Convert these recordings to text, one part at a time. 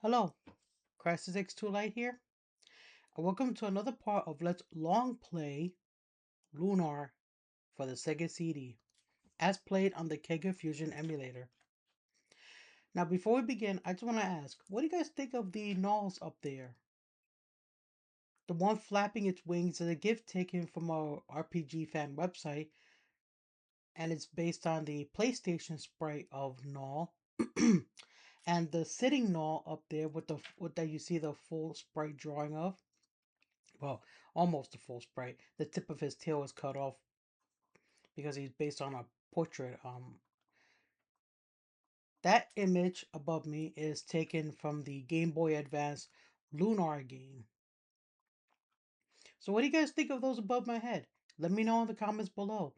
Hello, Crisis X2 Light here, and welcome to another part of Let's Long Play LUNAR for the Sega CD, as played on the Kega Fusion emulator. Now, before we begin, I just want to ask, what do you guys think of the Nulls up there? The one flapping its wings is a gift taken from our RPG fan website, and it's based on the PlayStation sprite of Null. And the sitting Null up there with that you see the full sprite drawing of, well, almost a full sprite. The tip of his tail is cut off because he's based on a portrait. That image above me is taken from the Game Boy Advance LUNAR game. So what do you guys think of those above my head? Let me know in the comments below.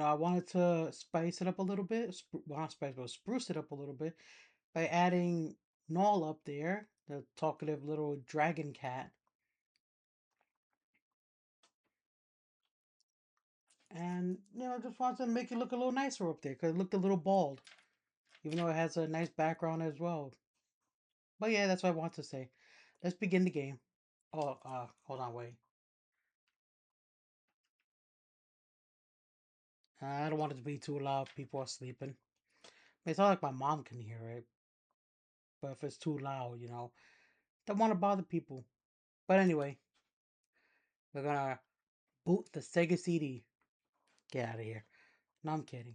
I wanted to spice it up a little bit. Well, not spice, but spruce it up a little bit by adding Null up there, the talkative little dragon cat. And, just wanted to make it look a little nicer up there because it looked a little bald. Even though it has a nice background as well. But yeah, that's what I want to say. Let's begin the game. Oh, hold on, wait. I don't want it to be too loud. People are sleeping. It's not like my mom can hear it. But if it's too loud, don't want to bother people. But anyway, we're gonna boot the Sega CD. Get out of here. No, I'm kidding.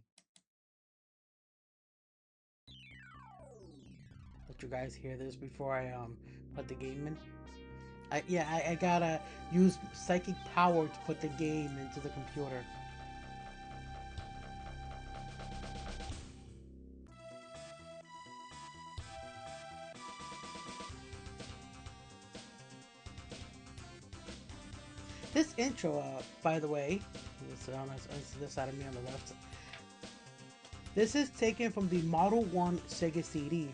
Let you guys hear this before I put the game in. I gotta use psychic power to put the game into the computer. This intro, by the way, this side of me on the left. This is taken from the Model 1 Sega CD.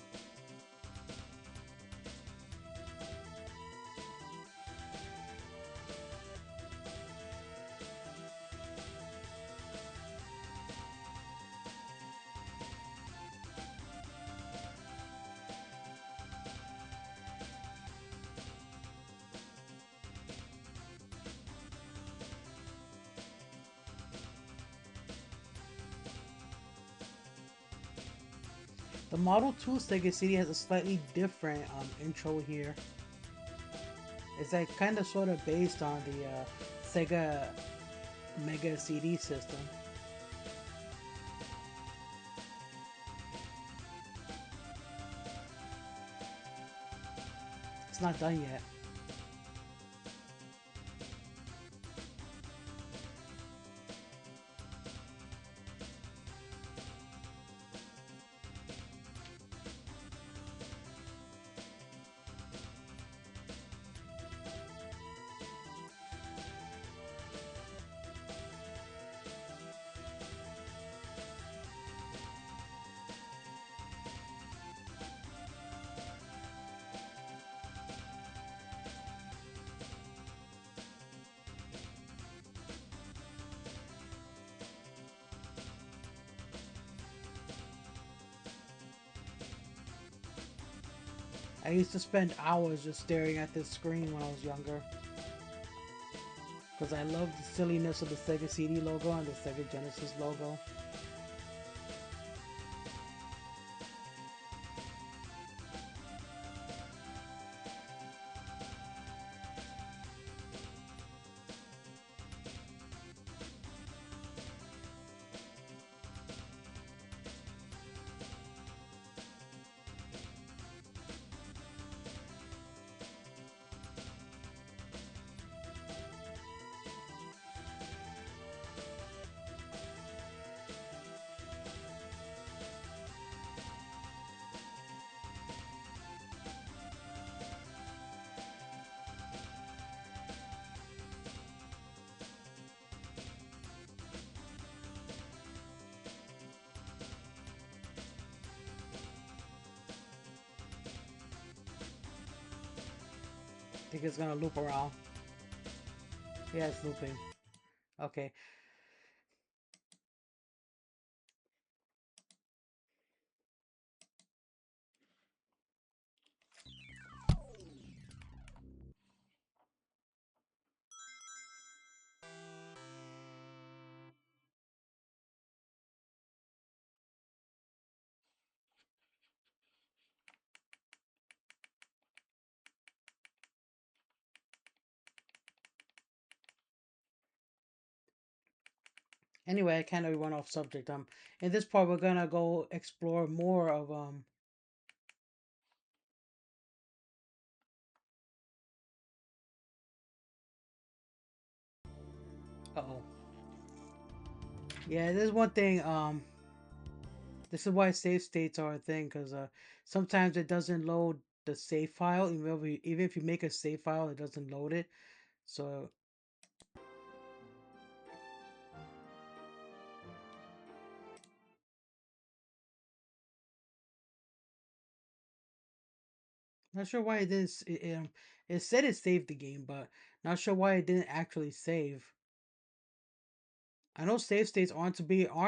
The Model 2 Sega CD has a slightly different intro here. It's like kind of sort of based on the Sega Mega CD system. It's not done yet. I used to spend hours just staring at this screen when I was younger. Because I love the silliness of the Sega CD logo and the Sega Genesis logo. I think it's gonna loop around. Yeah, it's looping. Okay. Anyway, I kind of went off subject. In this part, we're gonna go explore more of Uh-oh. Yeah, there's one thing. This is why save states are a thing, because sometimes it doesn't load the save file. Even if you make a save file, it doesn't load it. So not sure why it didn't. It said it saved the game, but not sure why it didn't actually save. I know save states aren't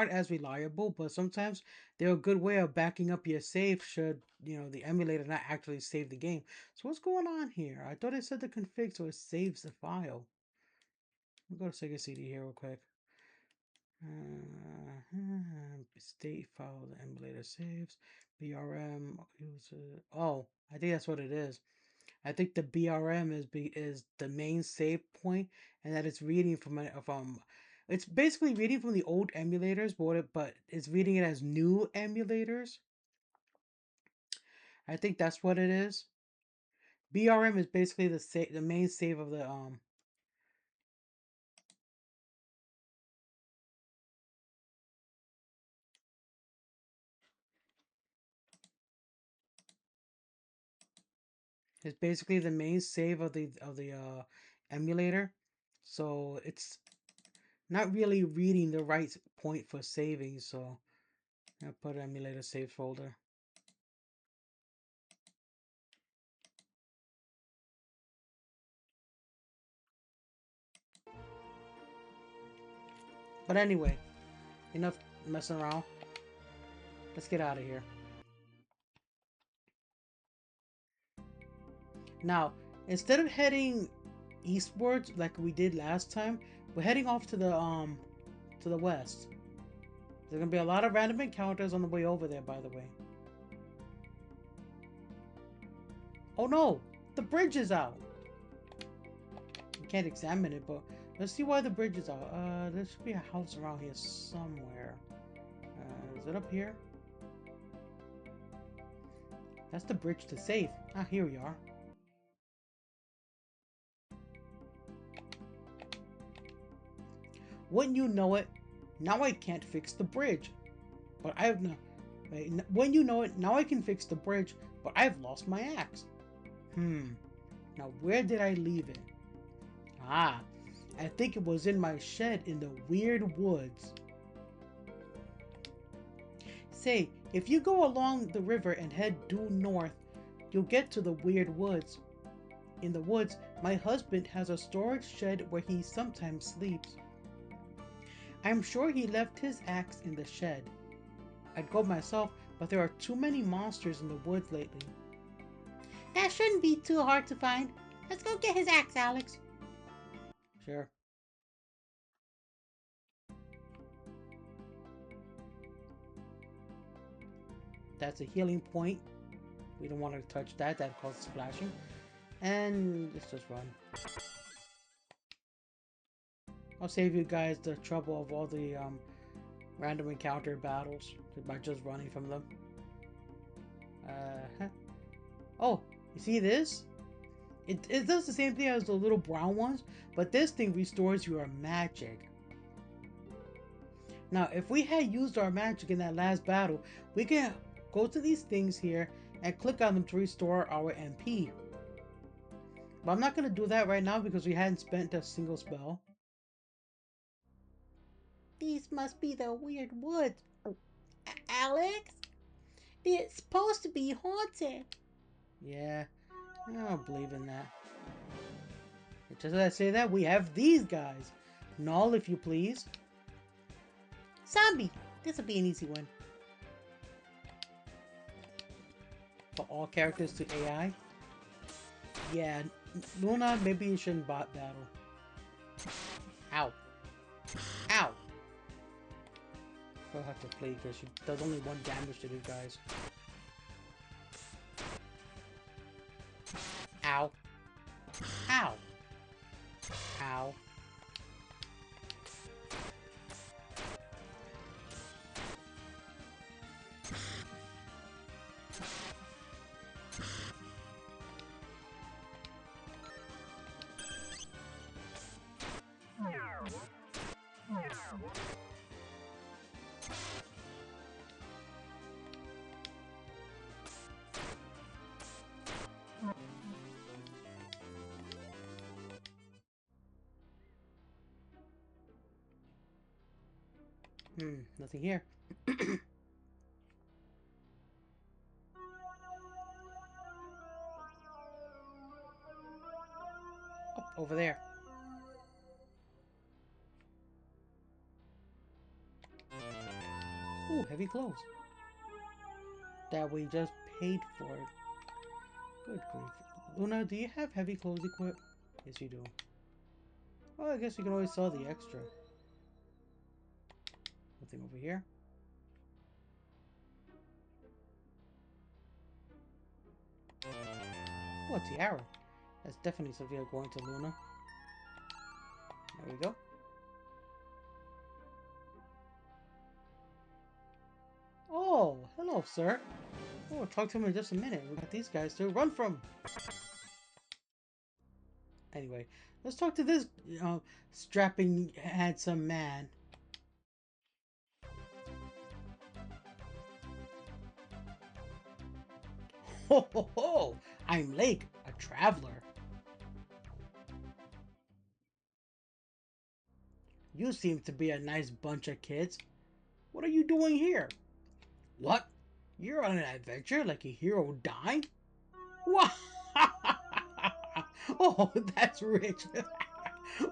as reliable, but sometimes they're a good way of backing up your save should the emulator not actually save the game. So what's going on here? I thought it said the config so it saves the file. We'll go to Sega CD here real quick. State file the emulator saves. BRM user. Oh, I think that's what it is. I think the BRM is the main save point, and that it's reading from it's basically reading from the old emulators, but it's reading it as new emulators. I think that's what it is. BRM is basically the main save of the It's basically the main save of the emulator. So it's not really reading the right point for saving, so I'll put emulator save folder. But anyway, enough messing around. Let's get out of here. Now, instead of heading eastwards like we did last time, we're heading off to the west. There's gonna be a lot of random encounters on the way over there, by the way. Oh no! The bridge is out! You can't examine it, but let's see why the bridge is out. There should be a house around here somewhere. Is it up here? That's the bridge to Saith. Ah, here we are. Wouldn't you know it, now I can't fix the bridge. But I've no. When you know it, now I can fix the bridge, but I've lost my axe. Now where did I leave it? Ah, I think it was in my shed in the weird woods. Say, if you go along the river and head due north, you'll get to the weird woods. In the woods, my husband has a storage shed where he sometimes sleeps. I'm sure he left his axe in the shed. I'd go myself, but there are too many monsters in the woods lately. That shouldn't be too hard to find. Let's go get his axe, Alex. Sure. That's a healing point. We don't want to touch that. That causes splashing. And let's just run. I'll save you guys the trouble of all the random encounter battles by just running from them. Oh, you see this? It does the same thing as the little brown ones, but this thing restores your magic. Now, if we had used our magic in that last battle, we can go to these things here and click on them to restore our MP. But I'm not going to do that right now because we hadn't spent a single spell. These must be the weird woods. Alex? They're supposed to be haunted. Yeah, I don't believe in that. Just as I say that, we have these guys. Null, if you please. Zombie! This'll be an easy one. For all characters to AI. Yeah, Luna, maybe you shouldn't bot battle. Ow. Ow! I'll have to play because she does only 1 damage to these guys. Ow. Ow. Ow. Nothing here. Oh, over there. Ooh, heavy clothes. That we just paid for. Good grief. Luna, do you have heavy clothes equipped? Yes, you do. Well, I guess you can always sell the extra. Nothing over here. Oh, a tiara. That's definitely something going to Luna. There we go. Oh, hello, sir. Oh, we'll talk to him in just a minute. We got these guys to run from. Anyway, let's talk to this strapping, handsome man. Ho ho ho! I'm Lake, a traveler. You seem to be a nice bunch of kids. What are you doing here? What? You're on an adventure like a hero dying? What? Oh, that's rich.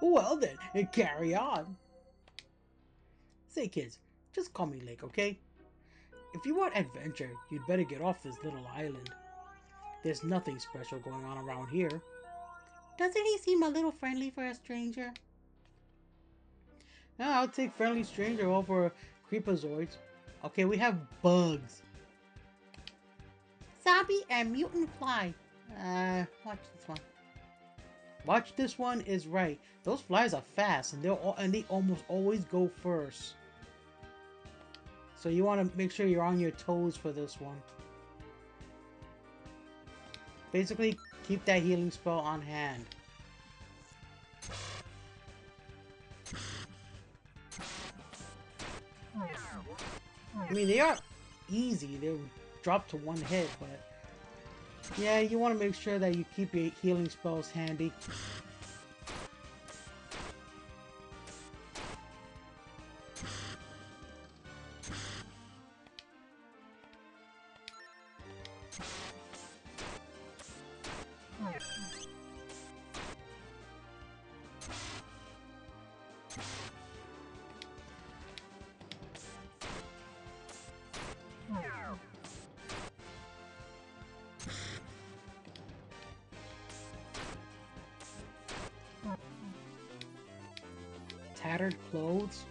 Well then, carry on. Say kids, just call me Lake, okay? If you want adventure, you'd better get off this little island. There's nothing special going on around here. Doesn't he seem a little friendly for a stranger? No, I'll take friendly stranger over creepazoids. Okay, we have bugs. Zombie and mutant fly. Watch this one. Watch this one is right. Those flies are fast, and they almost always go first. So you want to make sure you're on your toes for this one. Basically, keep that healing spell on hand. I mean, they are easy. They'll drop to one hit, but yeah, you want to make sure that you keep your healing spells handy. Tattered clothes.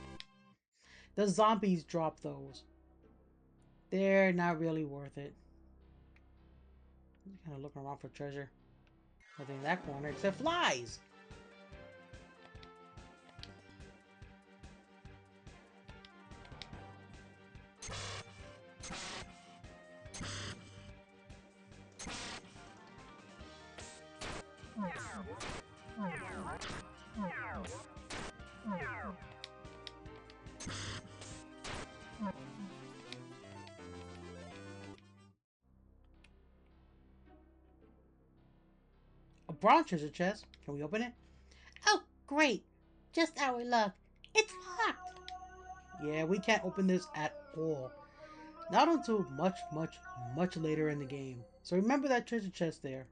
The zombies drop those. They're not really worth it. Just kind of looking around for treasure. Nothing in that corner except flies. A bronze treasure chest. Can we open it? Oh, great. Just our luck. It's locked. Yeah, we can't open this at all. Not until much, much, much later in the game. So remember that treasure chest there.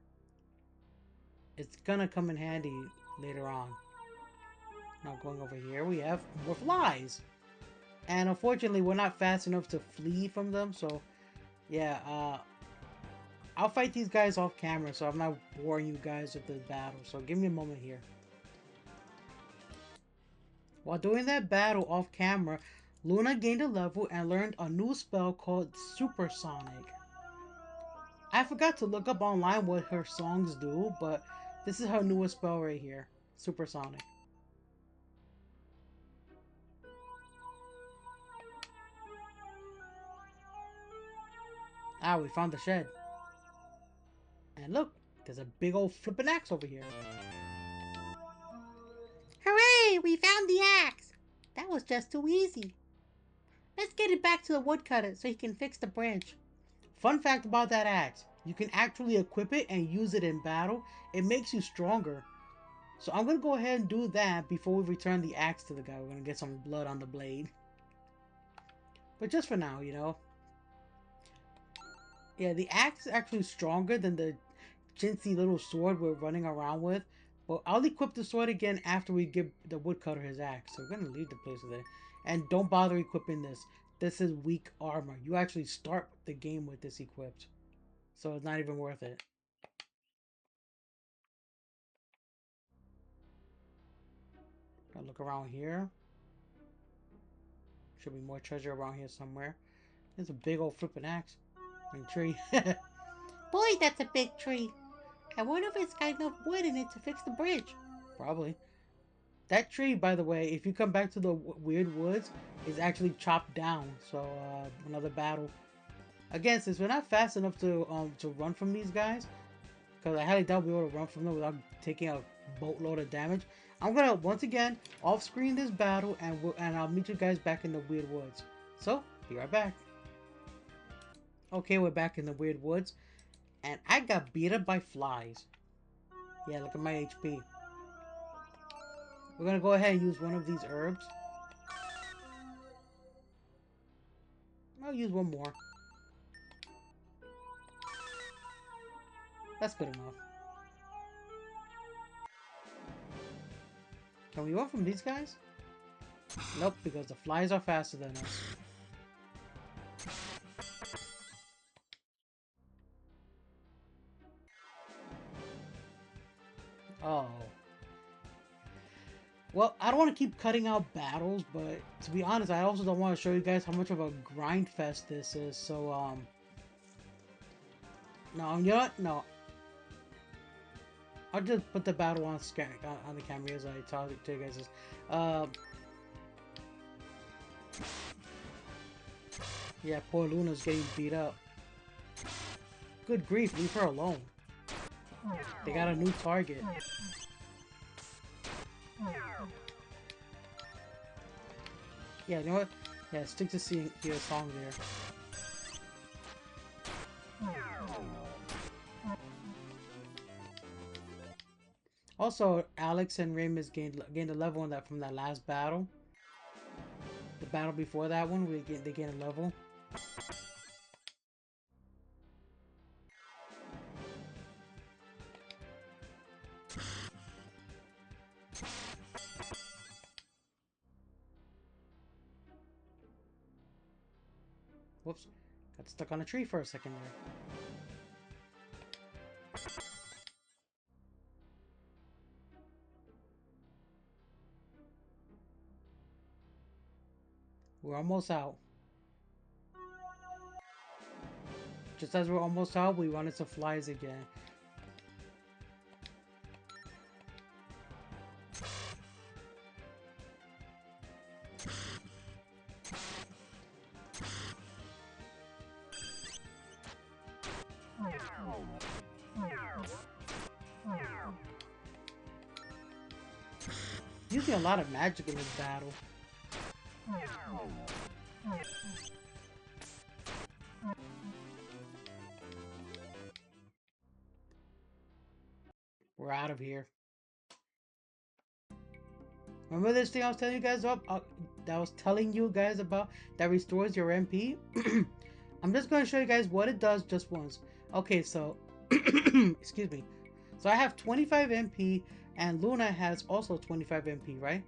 It's gonna come in handy later on. Now going over here, we have more flies. And unfortunately, we're not fast enough to flee from them. So, yeah, I'll fight these guys off camera, so I'm not boring you guys with the battle. So give me a moment here. While doing that battle off camera, Luna gained a level and learned a new spell called Supersonic. I forgot to look up online what her songs do, but this is her newest spell right here. Supersonic. Ah, we found the shed. And look, there's a big old flippin' axe over here. Hooray! We found the axe! That was just too easy. Let's get it back to the woodcutter so he can fix the branch. Fun fact about that axe. You can actually equip it and use it in battle. It makes you stronger. So I'm going to go ahead and do that before we return the axe to the guy. We're going to get some blood on the blade. But just for now, you know. Yeah, the axe is actually stronger than the chintzy little sword we're running around with. But I'll equip the sword again after we give the woodcutter his axe. So we're going to leave the place with it. And don't bother equipping this. This is weak armor. You actually start the game with this equipped. So it's not even worth it. I'll look around here. Should be more treasure around here somewhere. There's a big old flipping axe. And tree. Boy, that's a big tree. I wonder if it's got enough wood in it to fix the bridge. Probably. That tree, by the way, if you come back to the weird woods, is actually chopped down. So, another battle. Again, since we're not fast enough to run from these guys, because I highly doubt we'll be able to run from them without taking a boatload of damage, I'm gonna once again off-screen this battle, and I'll meet you guys back in the weird woods. So, be right back. Okay, we're back in the weird woods, and I got beat up by flies. Yeah, look at my HP. We're gonna go ahead and use one of these herbs. I'll use one more. That's good enough. Can we run from these guys? Nope, because the flies are faster than us. Oh. Well, I don't want to keep cutting out battles, but to be honest, I also don't want to show you guys how much of a grind fest this is, so, no, you know what? No. I'll just put the battle on the camera as I tell you guys this. Yeah, poor Luna's getting beat up. Good grief, leave her alone. They got a new target. Yeah, you know what? Yeah, stick to seeing your song there. Also, Alex and Ramus gained a level on that from that last battle. The battle before that one, they gained a level. Whoops, got stuck on a tree for a second there. We're almost out. Just as we're almost out, we run into flies again. Using a lot of magic in this battle. We're out of here. Remember this thing I was telling you guys about? That I was telling you guys about that restores your MP? I'm just going to show you guys what it does just once. Okay, so excuse me. So I have 25 MP and Luna has also 25 MP, right?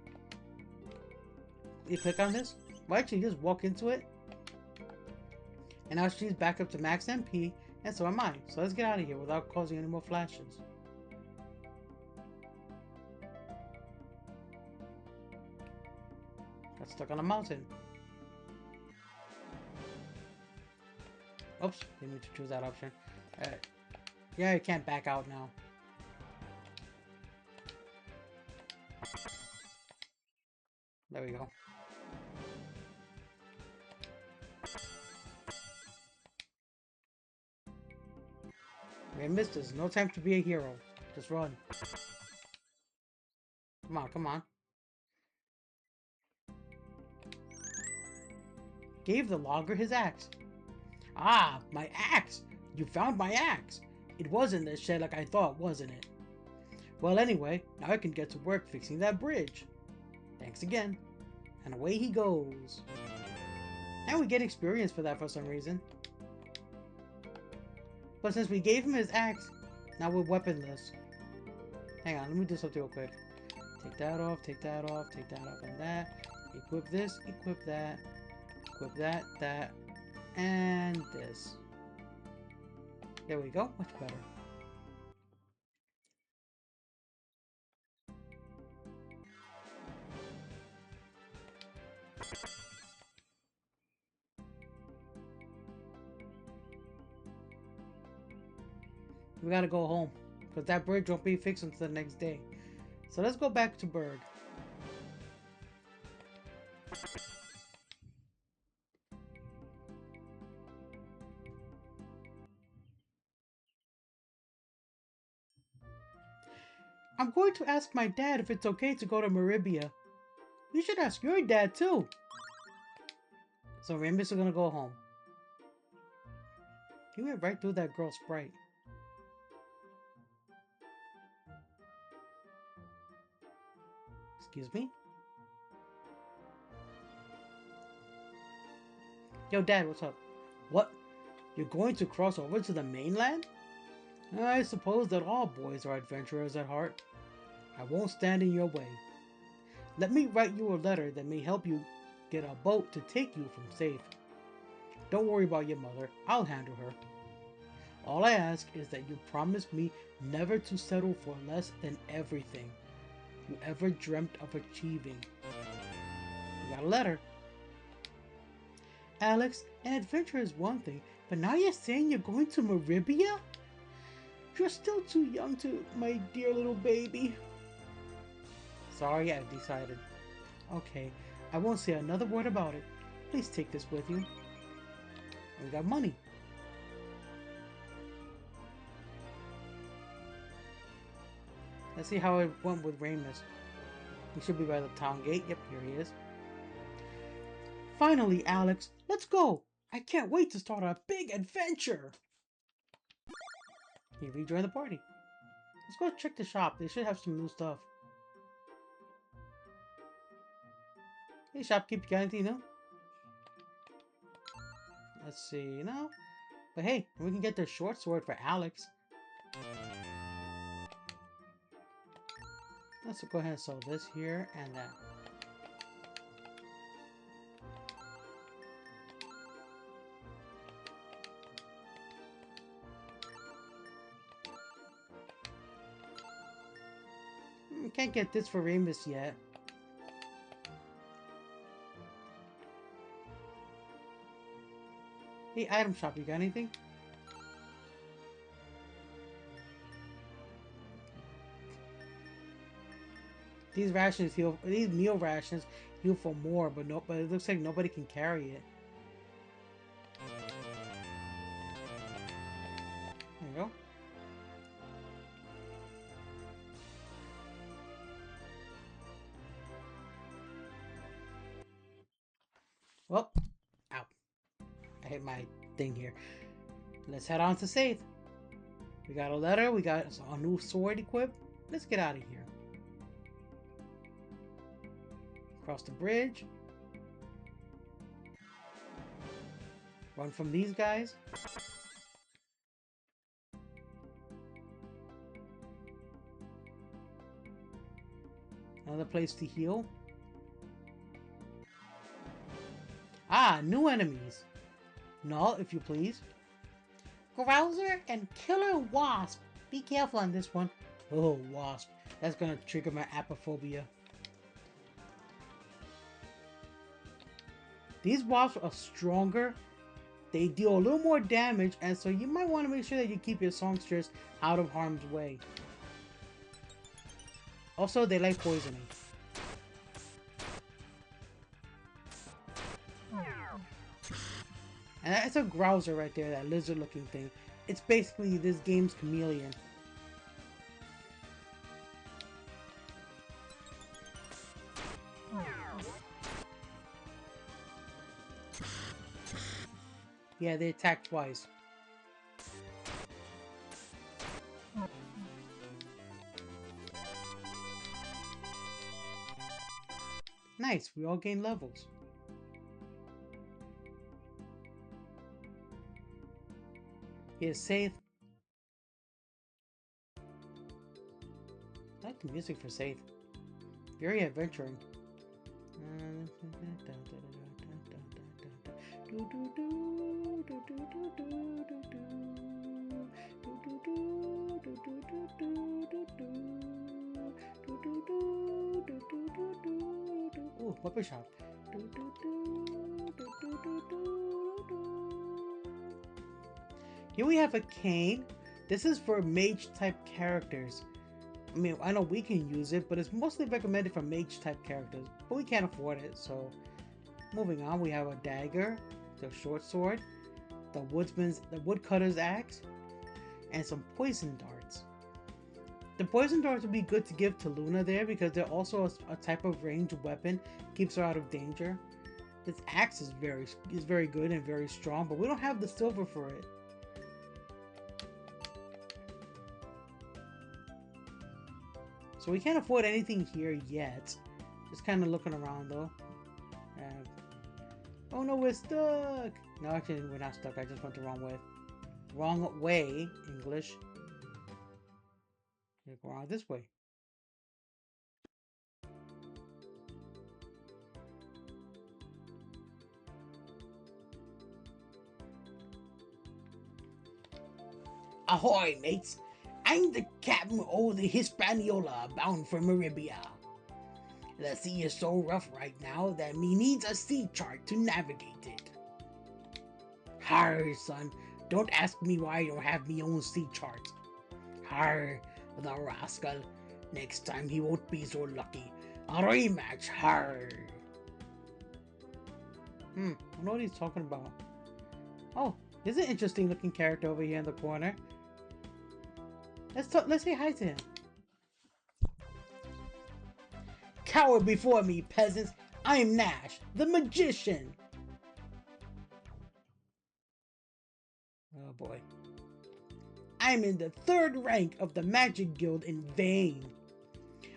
You click on this. Well, actually, you just walk into it. And now she's back up to max MP, and so am I. So let's get out of here without causing any more flashes. Got stuck on a mountain. Oops, didn't need to choose that option. Yeah, you can't back out now. There we go. We missed this. No time to be a hero. Just run. Come on, come on. Gave the logger his axe. Ah, my axe! You found my axe! It was in the shed like I thought, wasn't it? Well, anyway, now I can get to work fixing that bridge. Thanks again. And away he goes. And we get experience for that for some reason. But since we gave him his axe, now we're weaponless. Hang on, let me do something real quick. Take that off, take that off, take that off, and that. Equip this, equip that, that, and this. There we go, much better. We gotta go home, because that bridge won't be fixed until the next day. So let's go back to Berg. I'm going to ask my dad if it's okay to go to Meribia. You should ask your dad too. So Rambus is gonna go home. He went right through that girl's sprite. Excuse me? Yo, Dad, what's up? What? You're going to cross over to the mainland? I suppose that all boys are adventurers at heart. I won't stand in your way. Let me write you a letter that may help you get a boat to take you from Saith. Don't worry about your mother. I'll handle her. All I ask is that you promise me never to settle for less than everything you ever dreamt of achieving. You got a letter. Alex, an adventure is one thing, but now you're saying you're going to Meribia? You're still too young to, my dear little baby. Sorry, I've decided. Okay, I won't say another word about it. Please take this with you. We got money. Let's see how it went with Ramus. He should be by the town gate. Yep, here he is. Finally, Alex, let's go. I can't wait to start a big adventure. He rejoined the party. Let's go check the shop. They should have some new stuff. Hey, shopkeep, got anything new? Let's see, no. But hey, we can get the short sword for Alex. Let's go ahead and sell this here and that. Can't get this for Ramus yet. Hey, item shop, you got anything? These rations heal. These meal rations heal for more, but it looks like nobody can carry it. There you go. Well, ow. I hit my thing here. Let's head on to Saith. We got a letter. We got a new sword equipped. Let's get out of here. Cross the bridge. Run from these guys. Another place to heal. Ah, new enemies. Null, if you please. Grouser and Killer Wasp. Be careful on this one. Oh, Wasp. That's gonna trigger my apophobia. These wasps are stronger. They deal a little more damage, and so you might want to make sure that you keep your songstress out of harm's way. Also, they like poisoning. And that's a Grouser right there, that lizard-looking thing. It's basically this game's chameleon. Yeah, they attack twice. Nice, we all gain levels. Here's Saith. I like the music for Saith. Very adventuring. Ooh, weapon shop. Here we have a cane. This is for mage type characters. I mean, I know we can use it, but it's mostly recommended for mage type characters. But we can't afford it, so moving on. We have a dagger, the short sword, the woodcutter's axe, and some poison darts. The poison darts would be good to give to Luna there because they're also a type of ranged weapon, keeps her out of danger. This axe is very good and very strong, but we don't have the silver for it. So we can't afford anything here yet. Just kind of looking around though. Oh no, we're stuck! No, actually we're not stuck. I just went the wrong way. Wrong way, English. Go around this way. Ahoy, mates! I'm the captain of the Hispaniola, bound for Meribia. The sea is so rough right now that me needs a sea chart to navigate it. Har, son, don't ask me why I don't have me own sea chart. Har, the rascal. Next time he won't be so lucky. A rematch, har. I don't know what he's talking about. Oh, there's an interesting looking character over here in the corner. Let's say hi to him. Cower before me, peasants! I am Nash, the magician! Oh boy. I'm in the 3rd rank of the Magic Guild in Vane.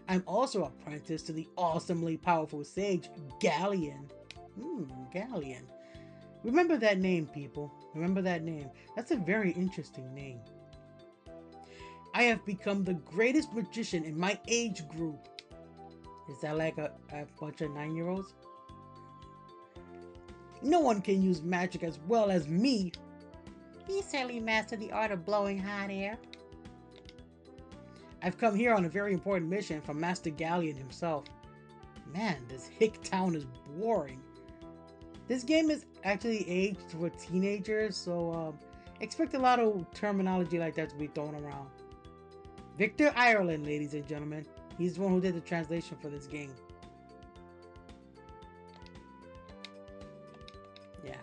I'm also apprentice to the awesomely powerful sage, Galleon. Galleon. Remember that name, people. Remember that name. That's a very interesting name. I have become the greatest magician in my age group. Is that like a bunch of 9-year-olds? No one can use magic as well as me. He certainly mastered the art of blowing hot air. I've come here on a very important mission from Master Galleon himself. Man, this hick town is boring. This game is actually aged for teenagers, so expect a lot of terminology like that to be thrown around. Victor Ireland, ladies and gentlemen. He's the one who did the translation for this game. Yeah,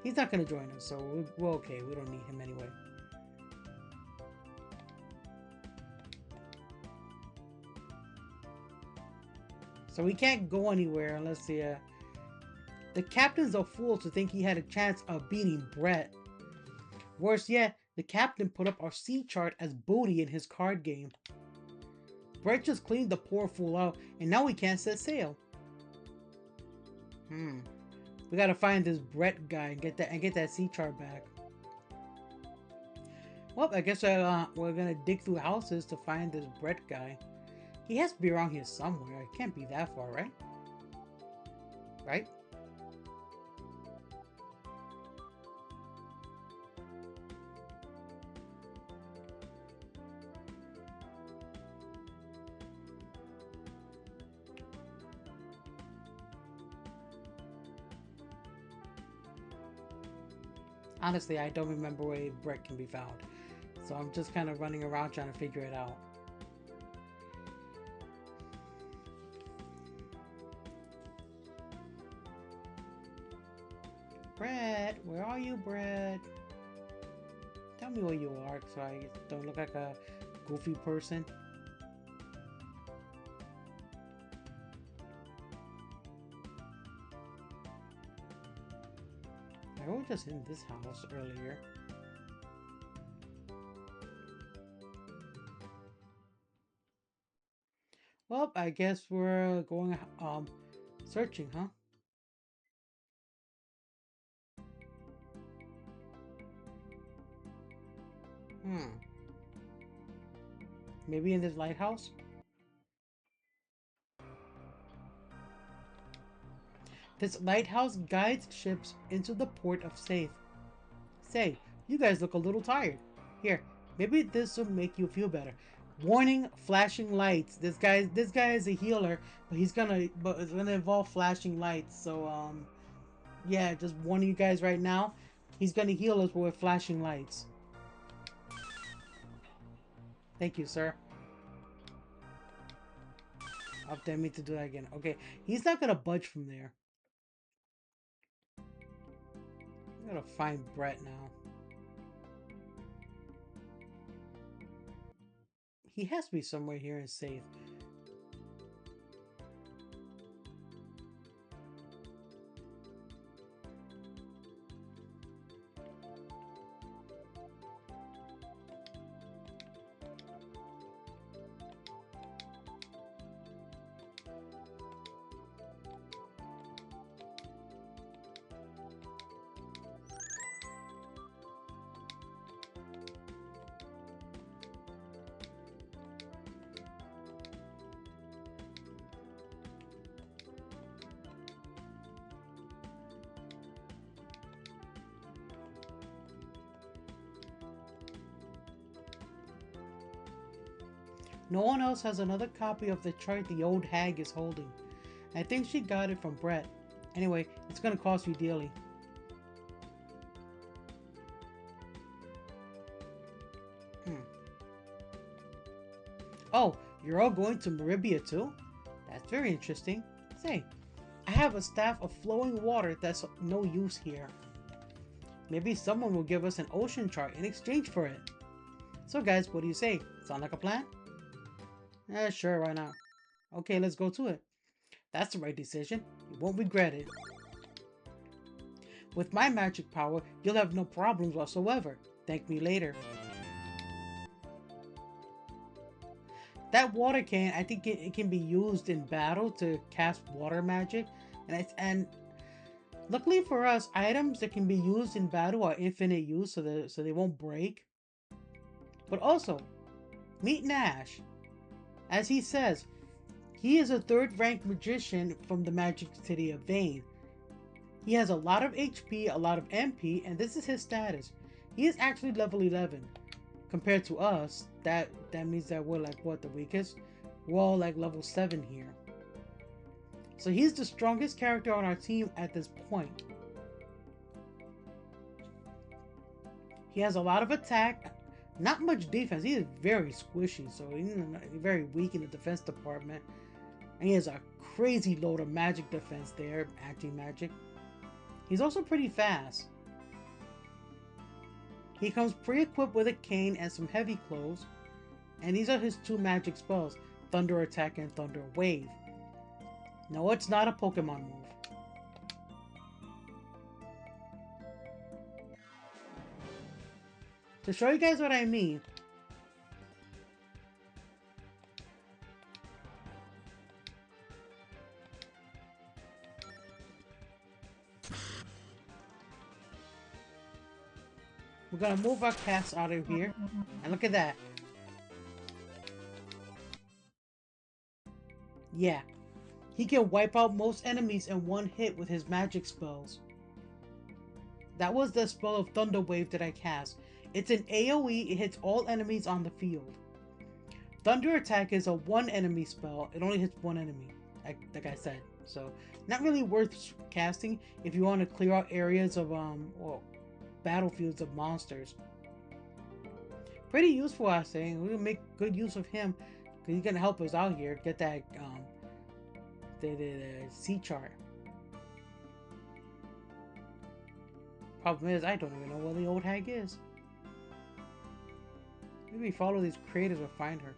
he's not going to join us, so we're okay. We don't need him anyway. So we can't go anywhere unless the captain's a fool to think he had a chance of beating Brett. Worse yet, the captain put up our sea chart as booty in his card game. Brett just cleaned the poor fool out, and now we can't set sail. We gotta find this Brett guy and get that sea chart back. Well, I guess we're gonna dig through houses to find this Brett guy. He has to be around here somewhere. It can't be that far, right? Right? Honestly, I don't remember where Brett can be found. So I'm just kind of running around trying to figure it out. Brett, where are you, Brett? Tell me where you are so I don't look like a goofy person. I was just in this house earlier. Well, I guess we're going searching, huh? Hmm. Maybe in this lighthouse? This lighthouse guides ships into the port of Saith. Say, you guys look a little tired. Here, maybe this will make you feel better. Warning, flashing lights. This guy is a healer, but it's gonna involve flashing lights. So yeah, just warning you guys right now. He's gonna heal us with flashing lights. Thank you, sir. I'll dare me to do that again. Okay, he's not gonna budge from there. I gotta find Brett now. He has to be somewhere here in Safe. No one else has another copy of the chart the old hag is holding. I think she got it from Brett. Anyway, it's gonna cost you dearly. Oh, you're all going to Meribia too? That's very interesting. Say, I have a staff of flowing water that's no use here. Maybe someone will give us an ocean chart in exchange for it. So guys, what do you say? Sound like a plan? Sure, why not? Okay, let's go to it. That's the right decision. You won't regret it. With my magic power, you'll have no problems whatsoever. Thank me later. That water can, I think it can be used in battle to cast water magic. And luckily for us, items that can be used in battle are infinite use, so they won't break. But also, meet Nash. As he says, he is a third-ranked magician from the Magic City of Vane. He has a lot of HP, a lot of MP, and this is his status. He is actually level 11. Compared to us, that means that we're like, what, the weakest? We're all like level 7 here. So he's the strongest character on our team at this point. He has a lot of attack, not much defense. He is very squishy, so he's very weak in the defense department. And he has a crazy load of magic defense there, anti-magic. He's also pretty fast. He comes pre-equipped with a cane and some heavy clothes. And these are his two magic spells, Thunder Attack and Thunder Wave. No, it's not a Pokemon move. To show you guys what I mean, we're gonna move our cast out of here. And look at that. Yeah. He can wipe out most enemies in one hit with his magic spells. That was the spell of Thunder Wave that I cast. It's an AoE, it hits all enemies on the field. Thunder Attack is a one enemy spell, it only hits one enemy, like I said. So, not really worth casting if you want to clear out areas of, or battlefields of monsters. Pretty useful, I say. We'll make good use of him, because he's gonna help us out here, get that, the sea chart. Problem is, I don't even know where the old hag is. Maybe follow these creators or find her.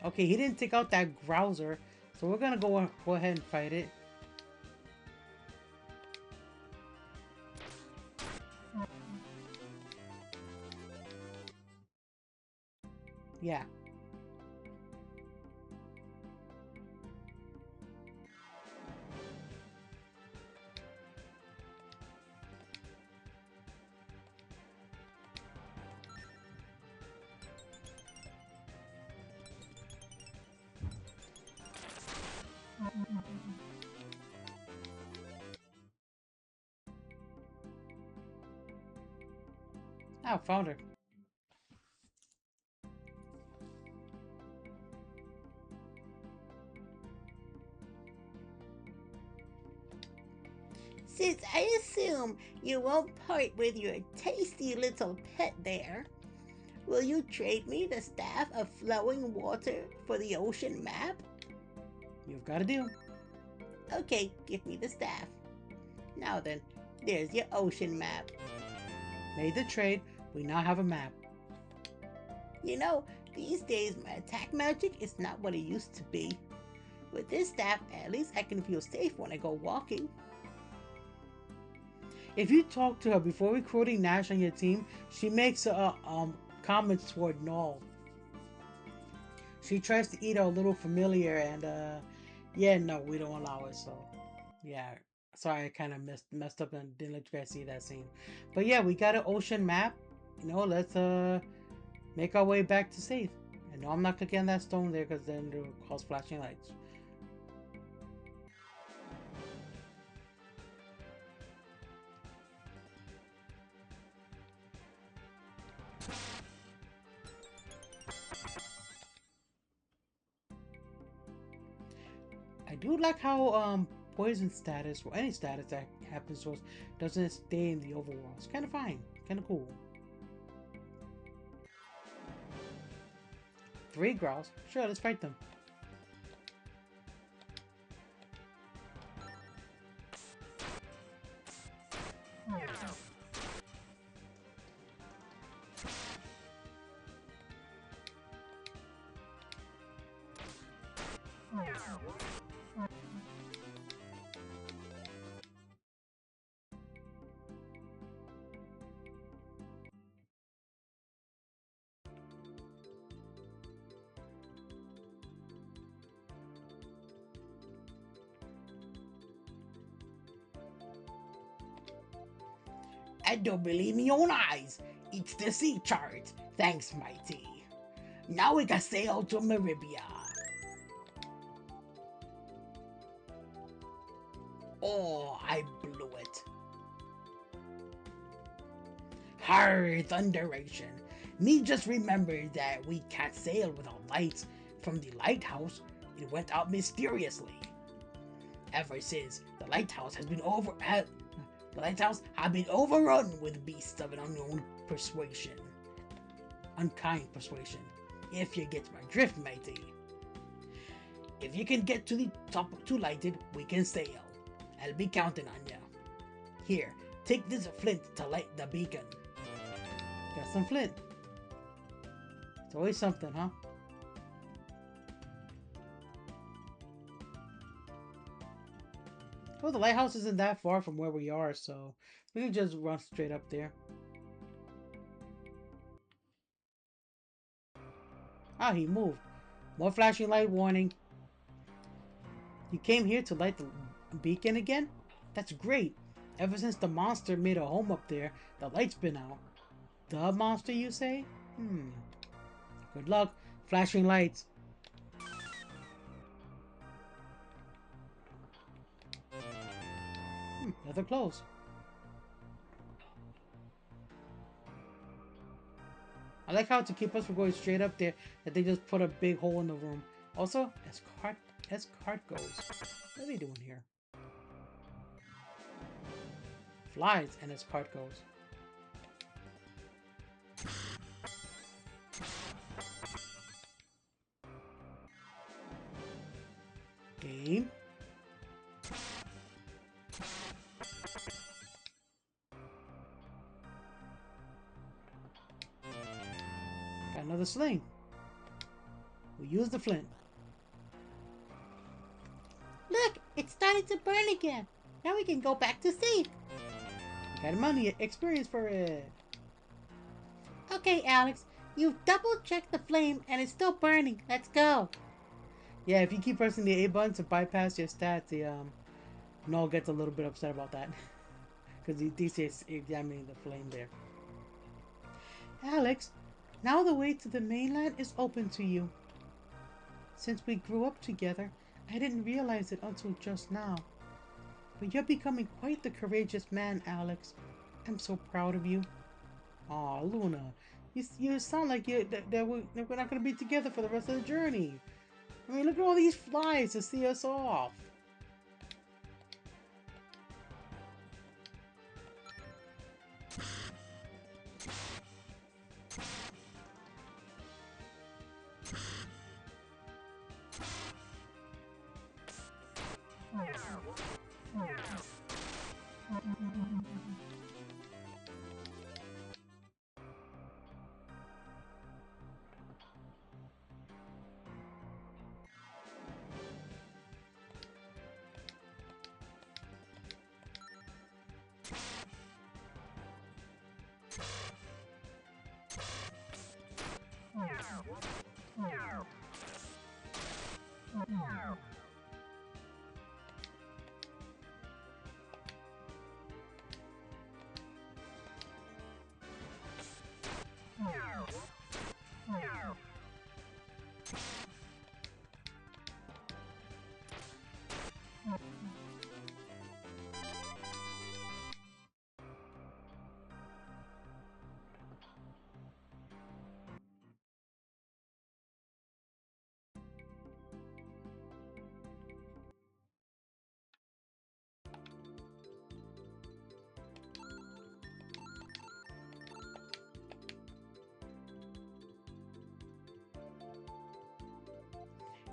Okay, he didn't take out that Grouser, so we're gonna go ahead and fight it. Yeah. Ah, found her. Since I assume you won't part with your tasty little pet there, will you trade me the staff of flowing water for the ocean map? You've got a deal. Okay, give me the staff. Now then, there's your ocean map. Made the trade. We now have a map. You know, these days my attack magic is not what it used to be. With this staff, at least I can feel safe when I go walking. If you talk to her before recruiting Nash on your team, she makes comments toward Null. She tries to eat our little familiar, and yeah, no, we don't allow it. So yeah, sorry, I kind of messed up and didn't let you guys see that scene. But yeah, we got an ocean map. You know, let's make our way back to Saith. And no, I'm not clicking on that stone there because then it'll cause flashing lights. I do like how poison status or any status that happens to us doesn't stay in the overworld. It's kind of fine, kind of cool. 3 growls, sure, let's fight them. I don't believe my own eyes. It's the sea chart. Thanks, mighty. Now we can sail to Meribia. Oh, I blew it. Har, thunderation. Me just remembered that we can't sail without lights from the lighthouse. It went out mysteriously. Ever since, the lighthouse has been overrun with beasts of an unknown persuasion. Unkind persuasion. If you get my drift, matey. If you can get to the top to lighted, we can sail. I'll be counting on ya. Here, take this flint to light the beacon. Got some flint. It's always something, huh? Well, the lighthouse isn't that far from where we are, so we can just run straight up there. Ah, he moved. More flashing light warning. You came here to light the beacon again? That's great. Ever since the monster made a home up there, the light's been out. The monster, you say? Good luck. Flashing lights. Another close. I like how to keep us from going straight up there, that they just put a big hole in the room. Also, as cart goes, what are they doing here? Flies and as cart goes. Game. Got another sling. We use the flint. Look, it started to burn again. Now we can go back to Saith. Got money, experience for it. Okay, Alex, you've double-checked the flame and it's still burning. Let's go. Yeah, if you keep pressing the A button to bypass your stats, the Null gets a little bit upset about that. Because he thinks he's examining the flame there. Alex, now the way to the mainland is open to you. Since we grew up together, I didn't realize it until just now. But you're becoming quite the courageous man, Alex. I'm so proud of you. Aw, Luna, you sound like we're not gonna be together for the rest of the journey. I mean, look at all these flies to see us off.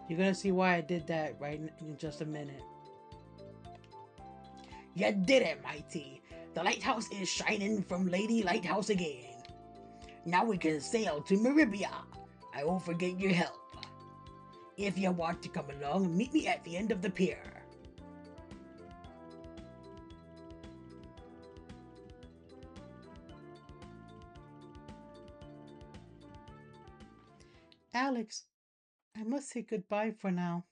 You're gonna see why I did that right in just a minute. You did it, Mighty. The lighthouse is shining from Lady Lighthouse again. Now we can sail to Meribia. I won't forget your help. If you want to come along, meet me at the end of the pier. Alex, I must say goodbye for now.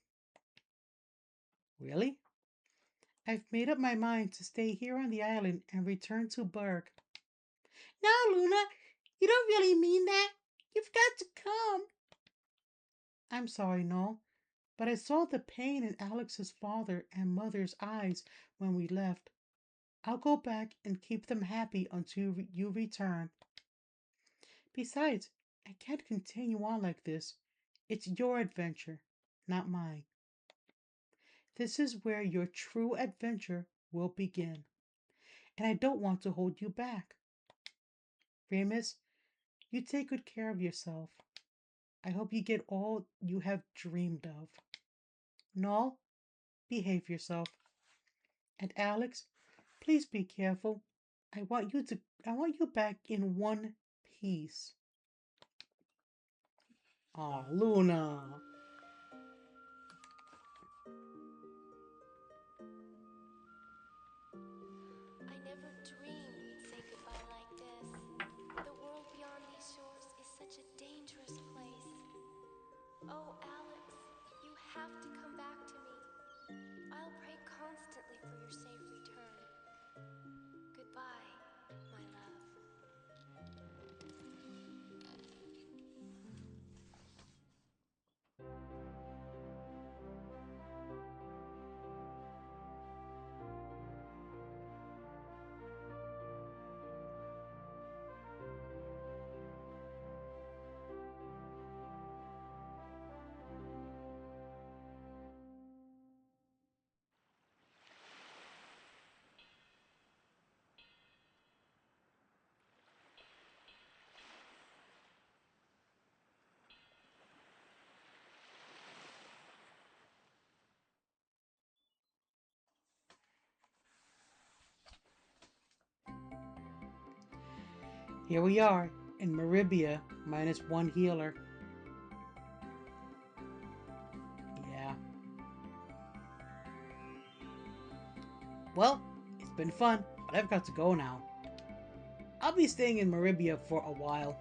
Really? I've made up my mind to stay here on the island and return to Berg. No, Luna, you don't really mean that. You've got to come. I'm sorry, no, but I saw the pain in Alex's father and mother's eyes when we left. I'll go back and keep them happy until you return. Besides, I can't continue on like this. It's your adventure, not mine. This is where your true adventure will begin, and I don't want to hold you back. Remus, you take good care of yourself. I hope you get all you have dreamed of. Null, behave yourself. And Alex, please be careful. I want you back in one piece. Aw, Luna. I never dreamed we'd say goodbye like this. The world beyond these shores is such a dangerous place. Oh, Alex, you have to come back to me. I'll pray constantly for your safe return. Goodbye, my love. Here we are in Meribia minus one healer. Yeah. Well, it's been fun, but I've got to go now. I'll be staying in Meribia for a while.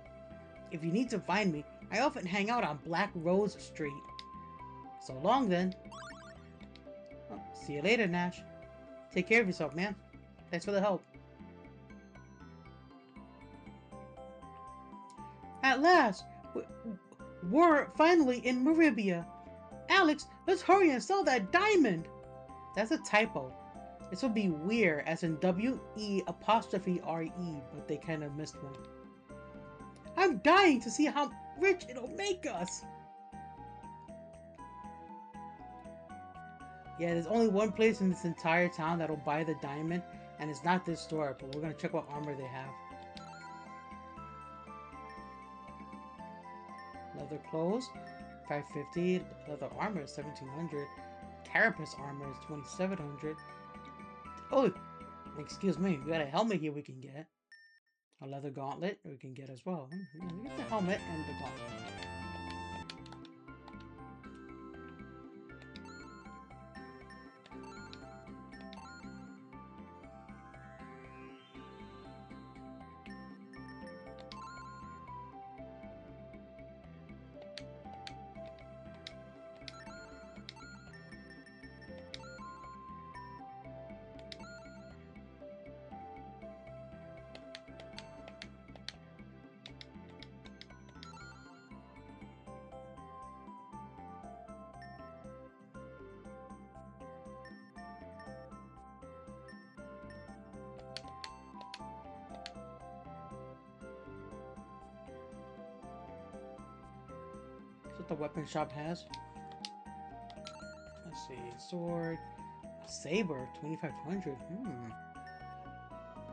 If you need to find me, I often hang out on Black Rose Street. So long then. Well, see you later, Nash. Take care of yourself, man. Thanks for the help. At last, we're finally in Meribia. Alex, let's hurry and sell that diamond. That's a typo. This would be weird as in W-E apostrophe R-E, but they kind of missed one. I'm dying to see how rich it'll make us. Yeah, there's only one place in this entire town that'll buy the diamond, and it's not this store, but we're gonna check what armor they have. Leather clothes, 550. Leather armor is 1700. Carapace armor is 2700. Oh, excuse me, we got a helmet here we can get. A leather gauntlet we can get as well. Yeah, we get the helmet and the gauntlet. That's what the weapon shop has. Let's see, sword, a saber, 2500.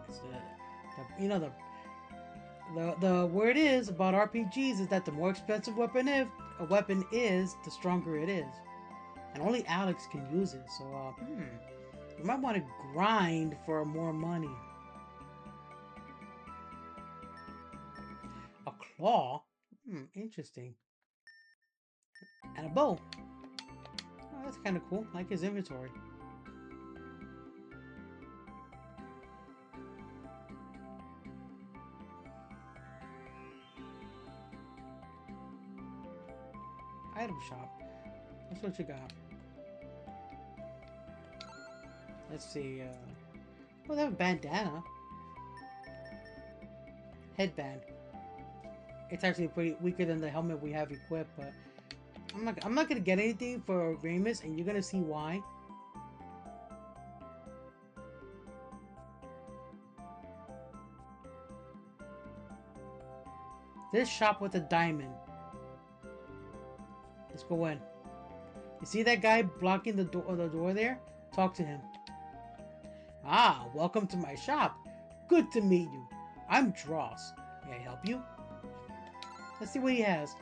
It's the you know the word is about RPGs is that the more expensive a weapon is, the stronger it is, and only Alex can use it. So you might want to grind for more money. A claw, interesting, and a bow. Oh, that's kind of cool. I like his inventory. Item shop. That's what you got. Let's see. Oh, they have a bandana. Headband. It's actually pretty weaker than the helmet we have equipped, but I'm not gonna get anything for Ramus, and you're gonna see why. This shop with a diamond. Let's go in. You see that guy blocking the door there? Talk to him. Ah, welcome to my shop. Good to meet you. I'm Dross. May I help you? Let's see what he has.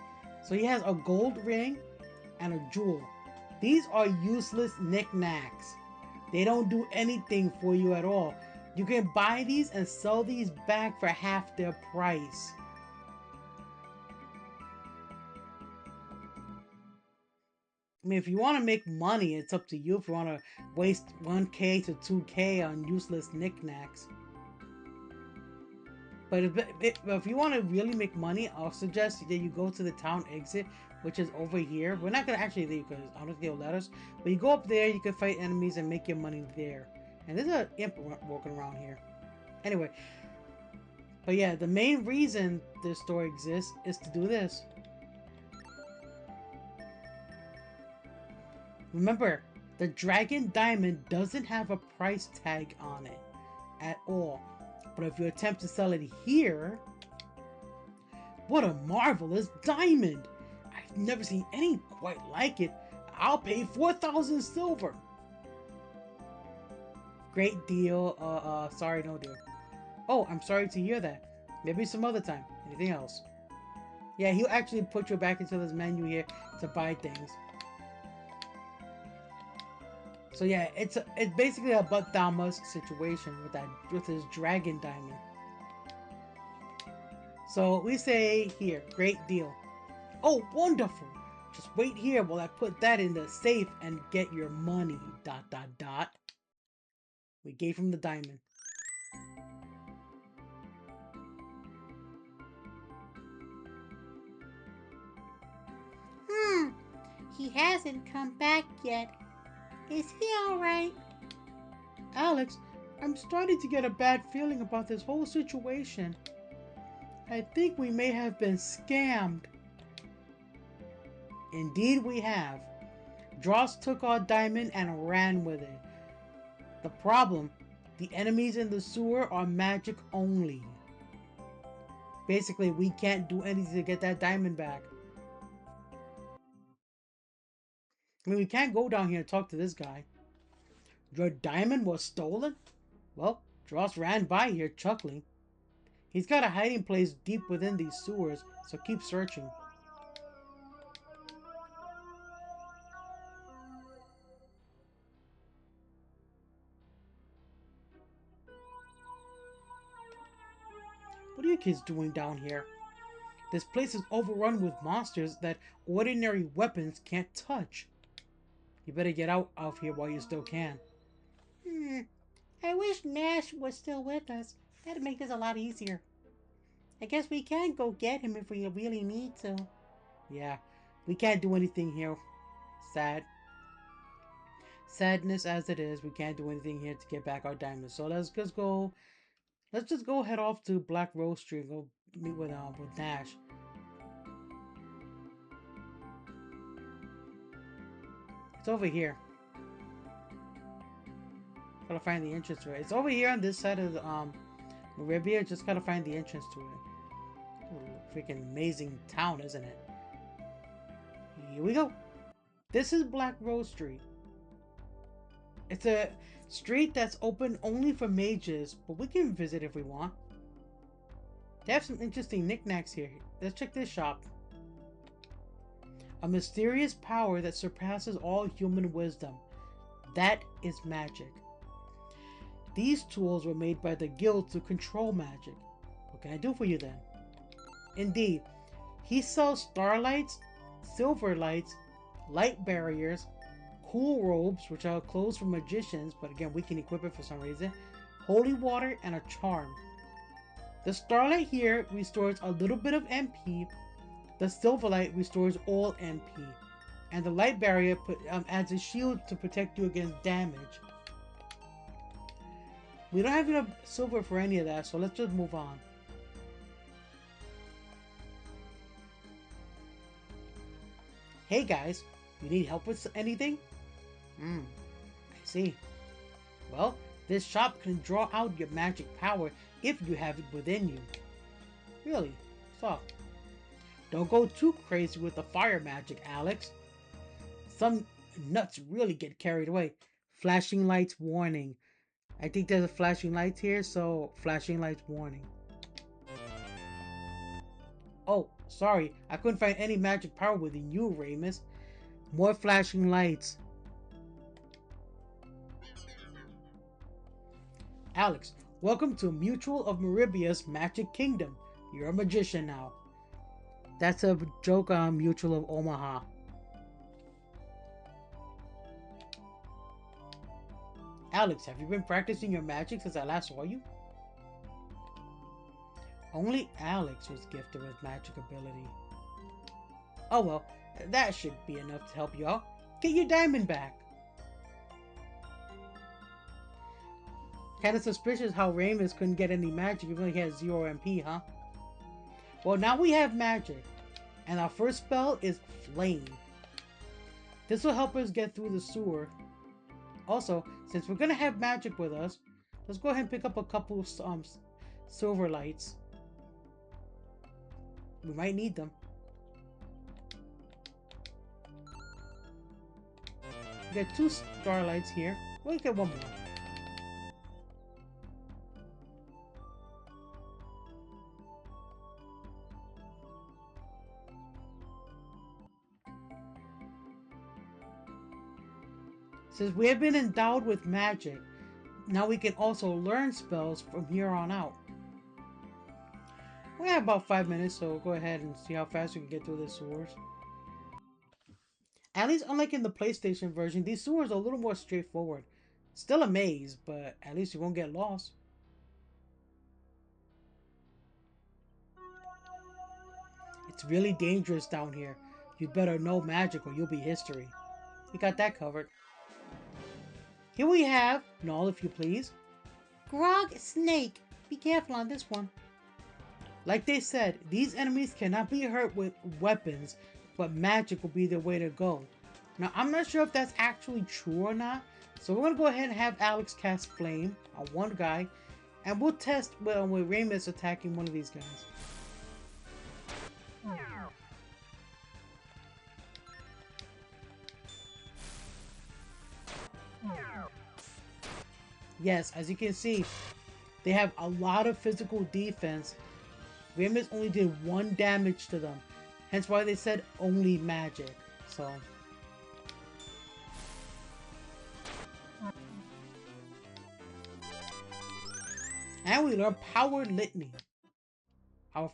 So he has a gold ring and a jewel. These are useless knickknacks. They don't do anything for you at all. You can buy these and sell these back for half their price. I mean, if you want to make money, it's up to you. If you want to waste 1k to 2k on useless knickknacks. But if you want to really make money, I'll suggest that you go to the town exit, which is over here. We're not going to actually leave because I don't think they'll let us. But you go up there, you can fight enemies and make your money there. And there's an imp walking around here. Anyway. But yeah, the main reason this store exists is to do this. Remember, the Dragon Diamond doesn't have a price tag on it at all. But if you attempt to sell it here, what a marvelous diamond! I've never seen any quite like it. I'll pay 4,000 silver. Great deal. Sorry, no deal. Oh, I'm sorry to hear that. Maybe some other time. Anything else? Yeah, he'll actually put you back into this menu here to buy things. So yeah, it's basically a But Thou Must situation with his dragon diamond. So we say here, great deal. Oh, wonderful! Just wait here while I put that in the safe and get your money. ... We gave him the diamond. He hasn't come back yet. Is he alright? Alex, I'm starting to get a bad feeling about this whole situation. I think we may have been scammed. Indeed we have. Dross took our diamond and ran with it. The problem, the enemies in the sewer are magic only. Basically, we can't do anything to get that diamond back. I mean, we can't go down here and talk to this guy. Your diamond was stolen? Well, Dross ran by here chuckling. He's got a hiding place deep within these sewers, so keep searching. What are you kids doing down here? This place is overrun with monsters that ordinary weapons can't touch. You better get out of here while you still can. I wish Nash was still with us. That'd make this a lot easier. I guess we can go get him if we really need to. Yeah, we can't do anything here. Sad. Sadness as it is, we can't do anything here to get back our diamonds. So let's just go. Let's just go head off to Black Rose Street and go meet with Nash. It's over here. Gotta find the entrance to it. It's over here on this side of the Meribia. Just gotta find the entrance to it. Ooh, freaking amazing town, isn't it? Here we go. This is Black Rose Street. It's a street that's open only for mages, but we can visit if we want. They have some interesting knickknacks here. Let's check this shop. A mysterious power that surpasses all human wisdom. That is magic. These tools were made by the guild to control magic. What can I do for you then? Indeed, he sells starlights, silver lights, light barriers, cool robes, which are clothes for magicians, but again, we can equip it for some reason, holy water, and a charm. The starlight here restores a little bit of MP, the silver light restores all MP, and the light barrier adds a shield to protect you against damage. We don't have enough silver for any of that, so let's just move on. Hey guys, you need help with anything? I see. Well, this shop can draw out your magic power if you have it within you. Really? So, don't go too crazy with the fire magic, Alex. Some nuts really get carried away. Flashing lights warning. I think there's a flashing light here, so flashing lights warning. Oh, sorry, I couldn't find any magic power within you, Ramus. More flashing lights. Alex, welcome to Mutual of Meribia's Magic Kingdom. You're a magician now. That's a joke on Mutual of Omaha. Alex, have you been practicing your magic since I last saw you? Only Alex was gifted with magic ability. Oh well, that should be enough to help you out. Get your diamond back. Kinda suspicious how Ramus couldn't get any magic even though he has 0 MP, huh? Well, now we have magic. And our first spell is Flame. This will help us get through the sewer. Also, since we're gonna have magic with us, let's go ahead and pick up a couple of silver lights. We might need them. We got 2 starlights here. We'll get one more. Since we have been endowed with magic, now we can also learn spells from here on out. We have about 5 minutes, so we'll go ahead and see how fast we can get through the sewers. At least unlike in the PlayStation version, these sewers are a little more straightforward. Still a maze, but at least you won't get lost. It's really dangerous down here. You'd better know magic or you'll be history. We got that covered. Here we have Null, if you please. Grog Snake. Be careful on this one. Like they said, these enemies cannot be hurt with weapons, but magic will be their way to go. Now, I'm not sure if that's actually true or not, so we're going to go ahead and have Alex cast Flame on one guy, and we'll test with Ramus attacking one of these guys. Yes, as you can see, they have a lot of physical defense. Ramus only did 1 damage to them. Hence why they said only magic. So... And we learn Power Litany. Our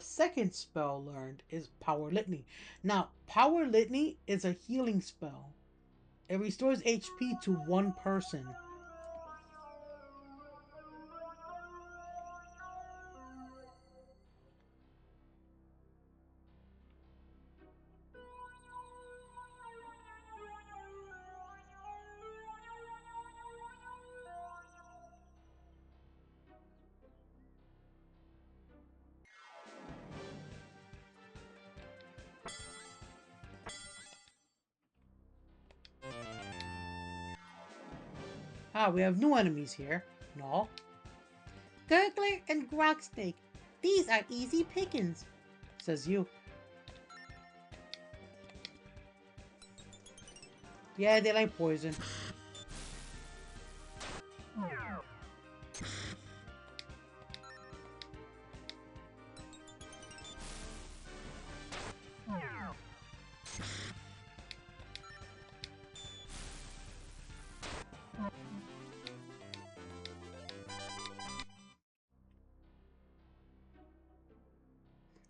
second spell learned is Power Litany. Now, Power Litany is a healing spell. It restores HP to 1 person. Ah, we have new enemies here. No. Gurgler and Grogsnake. These are easy pickings, says you. Yeah, they like poison.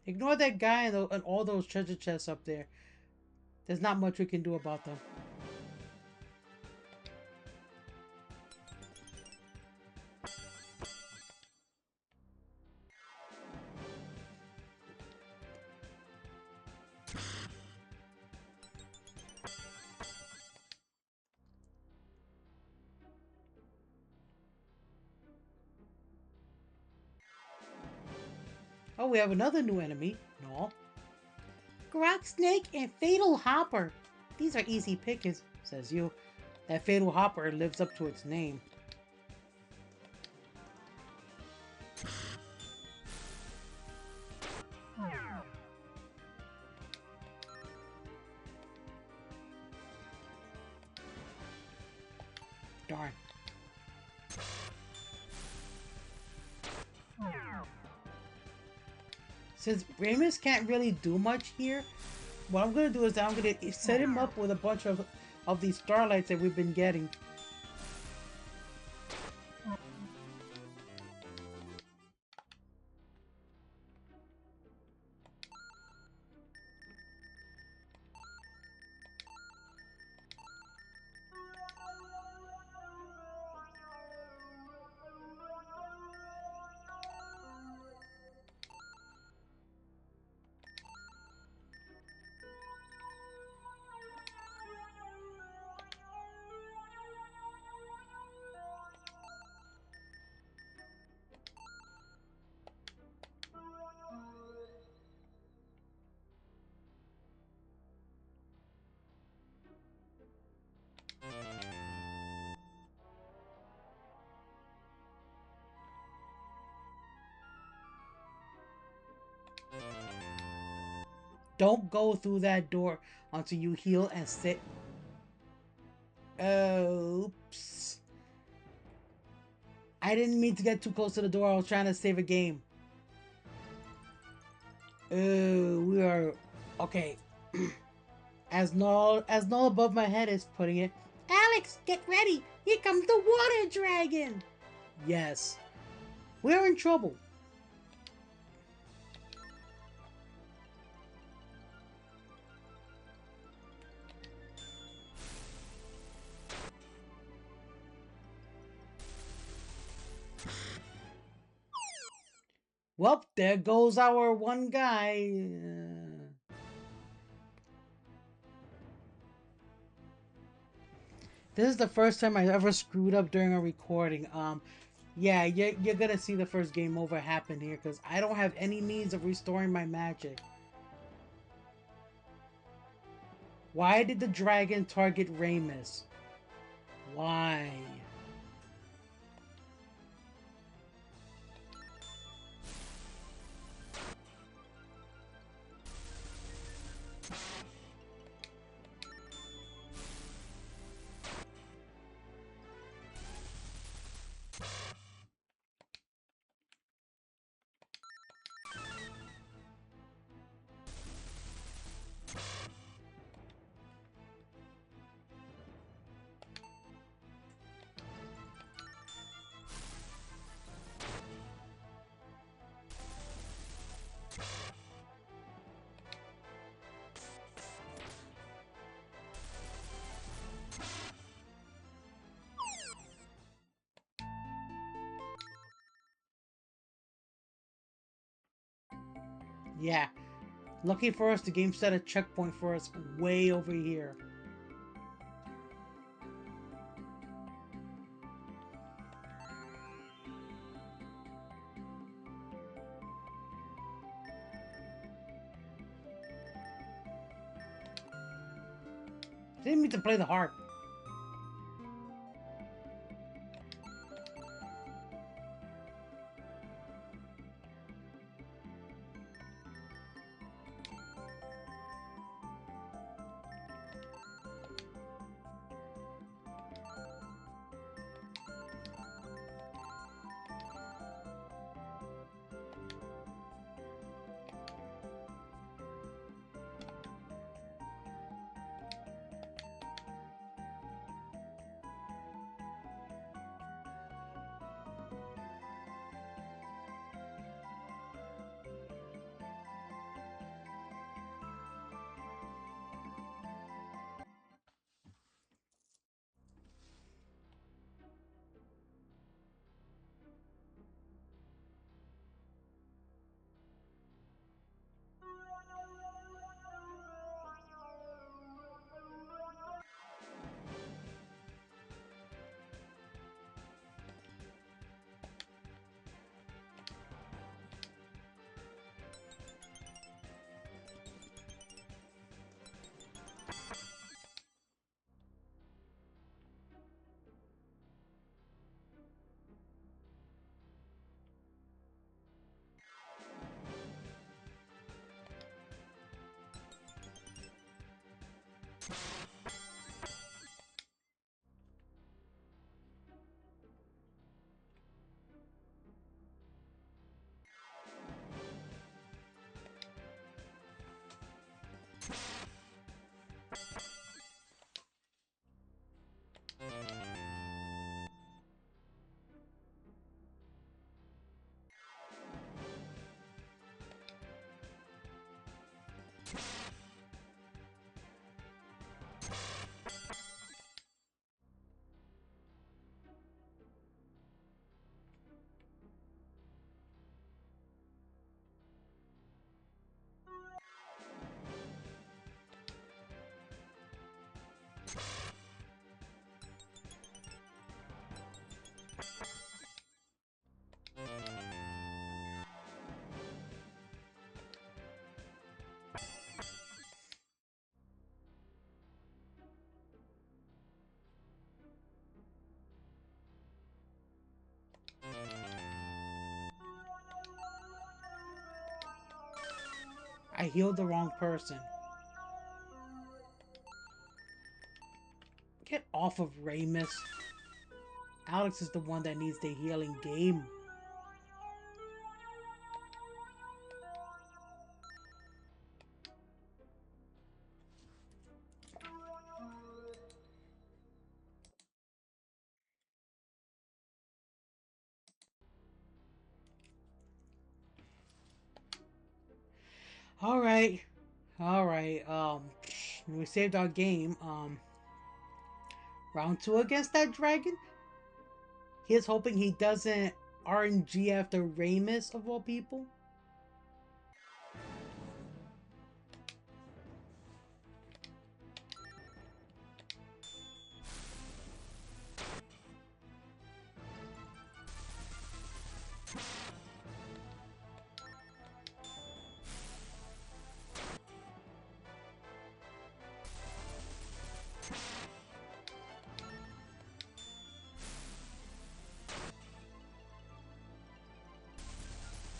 Ignore that guy and all those treasure chests up there. There's not much we can do about them. Oh, we have another new enemy. No. Grog Snake and Fatal Hopper. These are easy pickings, says you. That Fatal Hopper lives up to its name. Darn. Since Ramus can't really do much here, what I'm going to do is I'm going to set him up with a bunch of these starlights that we've been getting. Don't go through that door until you heal and sit. Oops. I didn't mean to get too close to the door. I was trying to save a game. We are... Okay. As null above my head is putting it. Alex, get ready. Here comes the water dragon. Yes. We're in trouble. Well, there goes our one guy. This is the first time I ever screwed up during a recording. Yeah, you're gonna see the first game over happen here because I don't have any means of restoring my magic. Why did the dragon target Ramus? Why? Yeah. Lucky for us, the game set a checkpoint for us way over here. Didn't mean to play the harp. I healed the wrong person. Get off of Ramus. Alex is the one that needs the healing game. Alright. Alright. We saved our game. Round 2 against that dragon? He's hoping he doesn't RNG after Ramus of all people.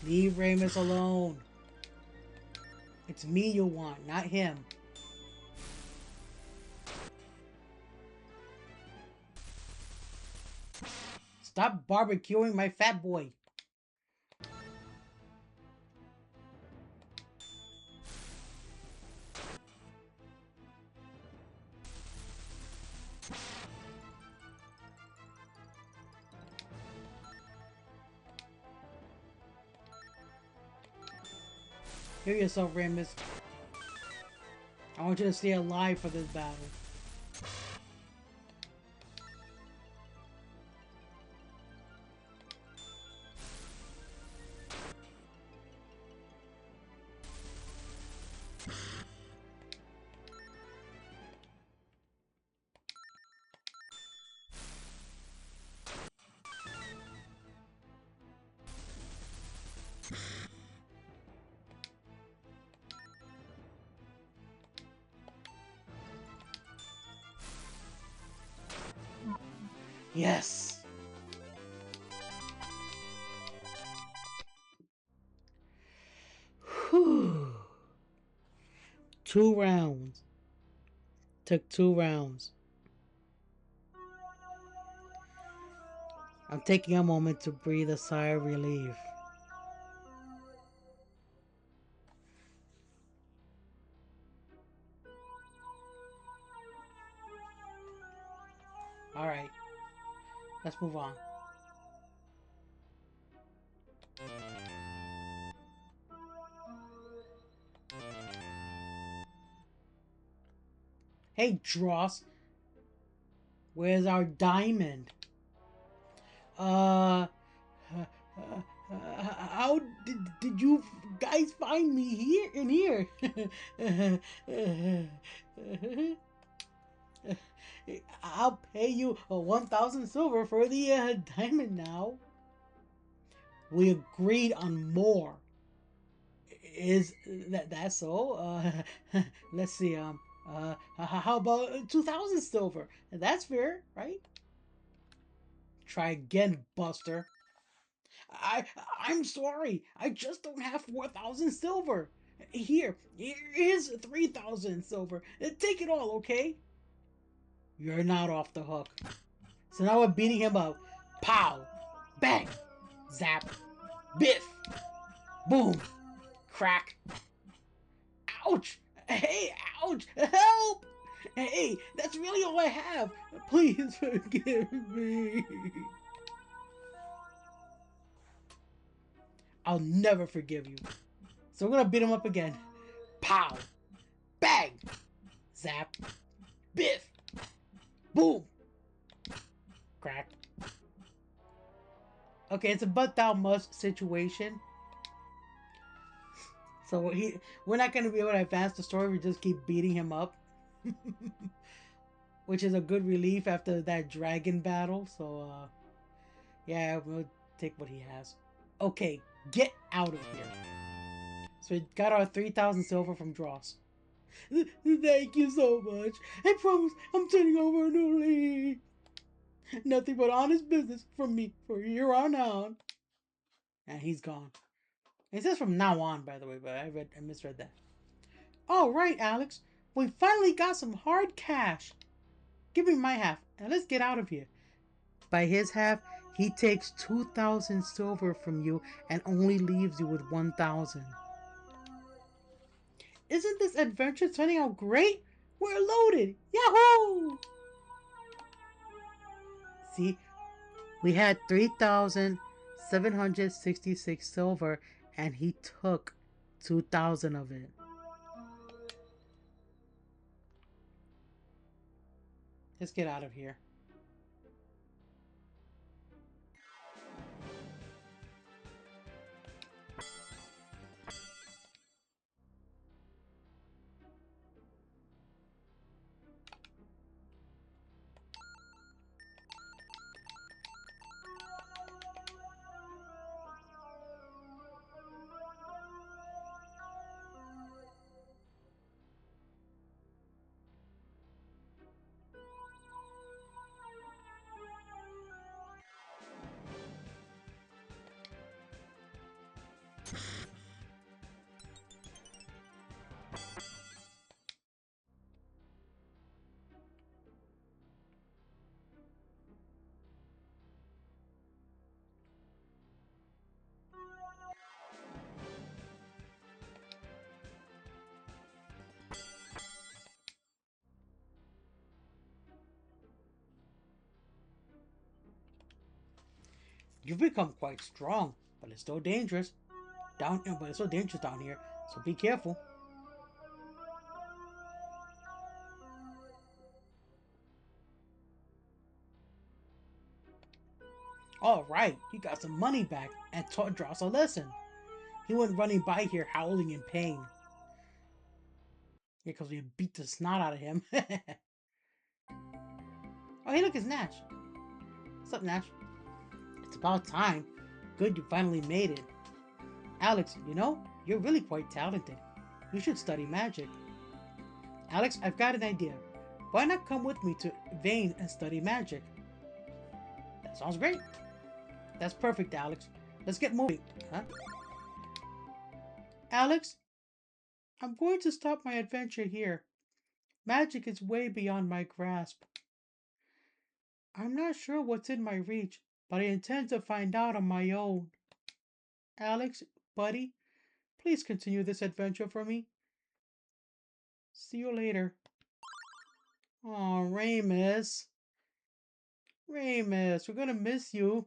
Leave Ramus alone. It's me you want, not him. Stop barbecuing my fat boy. Heal yourself, Ramus. I want you to stay alive for this battle. Yes! Whew. 2 rounds. Took 2 rounds. I'm taking a moment to breathe a sigh of relief. Alright, let's move on. Hey, Dross, where's our diamond? Uh, how did you guys find me here in here? I'll pay you 1,000 silver for the diamond now. We agreed on more. Is that so? Let's see. How about 2,000 silver? That's fair, right? Try again, Buster. I I'm sorry. I just don't have 4,000 silver. Here's 3,000 silver. Take it all, okay? You're not off the hook. So now we're beating him up. Pow! Bang! Zap! Biff! Boom! Crack! Ouch! Hey, ouch! Help! Hey, that's really all I have. Please forgive me. I'll never forgive you. So we're gonna beat him up again. Pow! Bang! Zap! Biff! Boom! Crack. Okay, it's a but thou must situation. So we're not gonna be able to advance the story. We just keep beating him up, which is a good relief after that dragon battle. So yeah, we'll take what he has. Okay, get out of here. So we got our 3,000 silver from Dross. Thank you so much. I promise I'm turning over a new leaf. Nothing but honest business from me from here on out. And he's gone. It says from now on, by the way, but I misread that. All right, Alex. We finally got some hard cash. Give me my half, and let's get out of here. By his half, he takes 2,000 silver from you and only leaves you with 1,000. Isn't this adventure turning out great? We're loaded! Yahoo! See, we had 3,766 silver and he took 2,000 of it. Let's get out of here. You've become quite strong, but it's still dangerous. But it's so dangerous down here, so be careful. Alright, he got some money back and taught Dross a lesson. He went running by here howling in pain. Yeah, because we beat the snot out of him. Oh, hey, look, it's Nash. What's up, Nash? It's about time. Good, you finally made it. Alex, you know, you're really quite talented. You should study magic. Alex, I've got an idea. Why not come with me to Vane and study magic? Sounds great. That's perfect, Alex. Let's get moving. Huh? Alex, I'm going to stop my adventure here. Magic is way beyond my grasp. I'm not sure what's in my reach, but I intend to find out on my own. Alex, buddy, please continue this adventure for me. See you later. Oh, Ramus. Ramus, we're gonna miss you.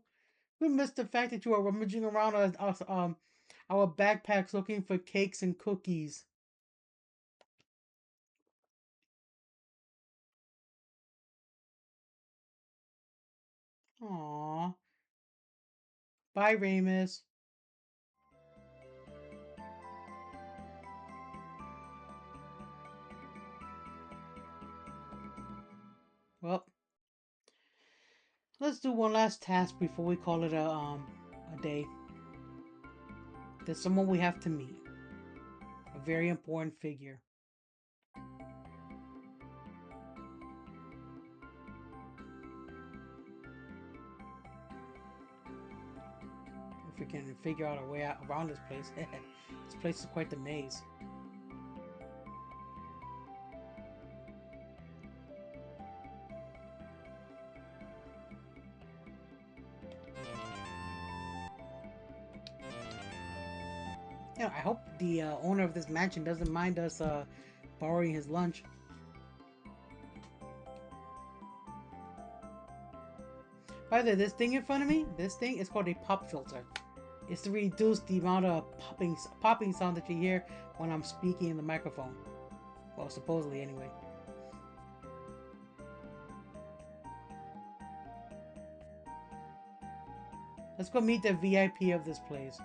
We miss the fact that you are rummaging around our backpacks looking for cakes and cookies. Aww. Bye, Ramus. Well, let's do one last task before we call it a day. There's someone we have to meet. A very important figure. If we can figure out a way out around this place. This place is quite the maze. Yeah, I hope the owner of this mansion doesn't mind us borrowing his lunch. By the way, this thing in front of me, this thing is called a pop filter. It's to reduce the amount of popping sound that you hear when I'm speaking in the microphone. Well, supposedly anyway. Let's go meet the VIP of this place.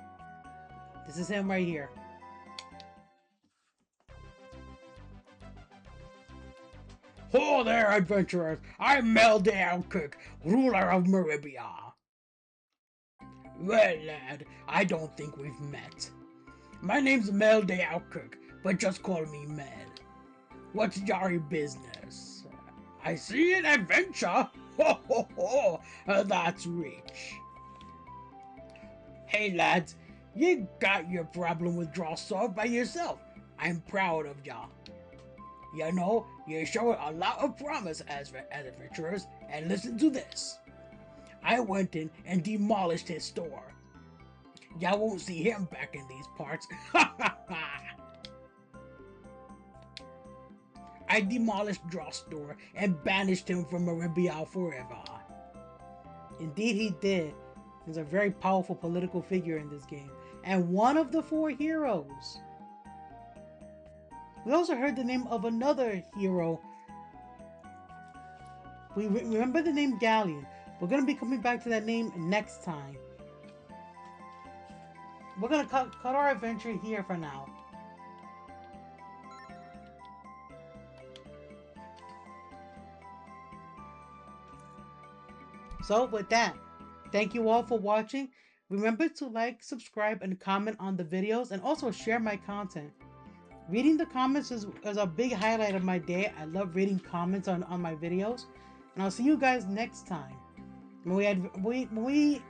This is him right here. Hello there, adventurers! I'm Melday, ruler of Meribia. Well, lad, I don't think we've met. My name's Melday, but just call me Mel. What's your business? I see an adventure! Ho ho ho! That's rich. Hey lads, you got your problem with draw solved by yourself. I'm proud of ya. You know, you show a lot of promise as adventurers, and listen to this. I went in and demolished his store. Y'all won't see him back in these parts. I demolished Draw's store and banished him from Meribia forever. Indeed he did. He's a very powerful political figure in this game, and one of the 4 heroes. We also heard the name of another hero. We remember the name Galleon. We're going to be coming back to that name next time. We're going to cut our adventure here for now. So with that, thank you all for watching. Remember to like, subscribe, and comment on the videos, and also share my content. Reading the comments is a big highlight of my day. I love reading comments on my videos. And I'll see you guys next time. When we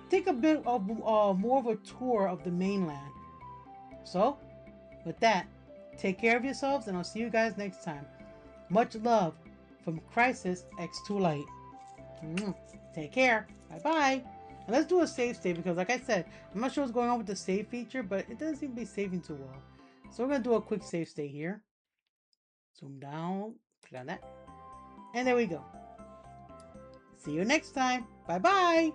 take a bit of more of a tour of the mainland. So, with that, take care of yourselves, and I'll see you guys next time. Much love from Crisis X2 Light. Take care. Bye-bye. And let's do a save state because, like I said, I'm not sure what's going on with the save feature, but it doesn't seem to be saving too well. So we're going to do a quick save state here. Zoom down. Click on that. And there we go. See you next time. Bye-bye.